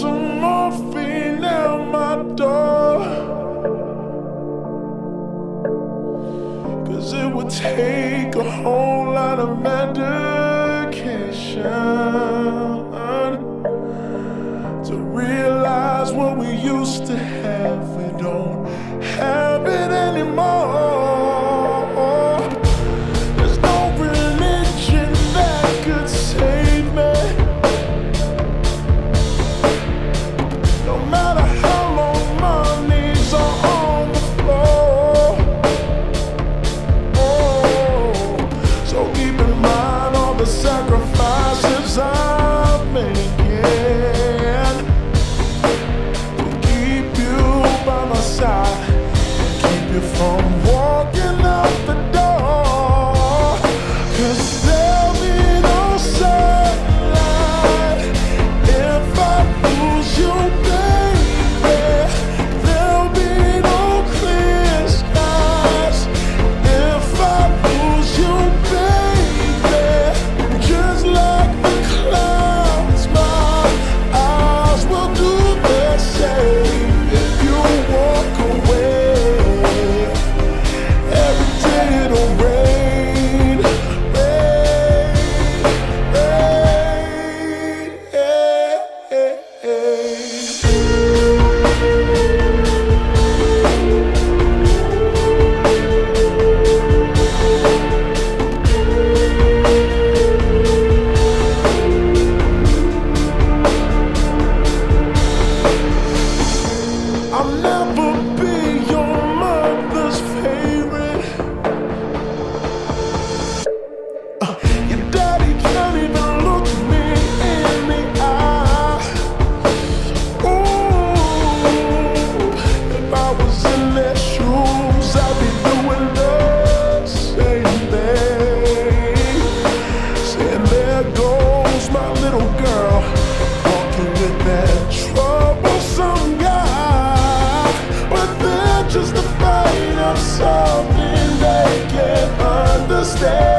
some morphine at my door, 'cause it would take a whole lot of medication to realize what we used to have. We don't have it anymore. There's no religion that could save me. No matter how long my knees are on the floor. Oh, so keep in mind all the sacrifices I've made to keep you by my side, keep you from walking out the door. 'Cause there'll be no sunlight if I lose you, baby. There'll be no clear skies if I lose you, baby. Just like the clouds, my eyes will do the same. If you walk away, every day it'll rain, rain, rain, I'll never be your mother's favorite. Your daddy can't even look me in the eye. Ooh, if I was in their shoes, I'd be doing the same thing. Saying, there goes my little girl, walking with that troublesome guy. But they're just afraid of something they can't understand.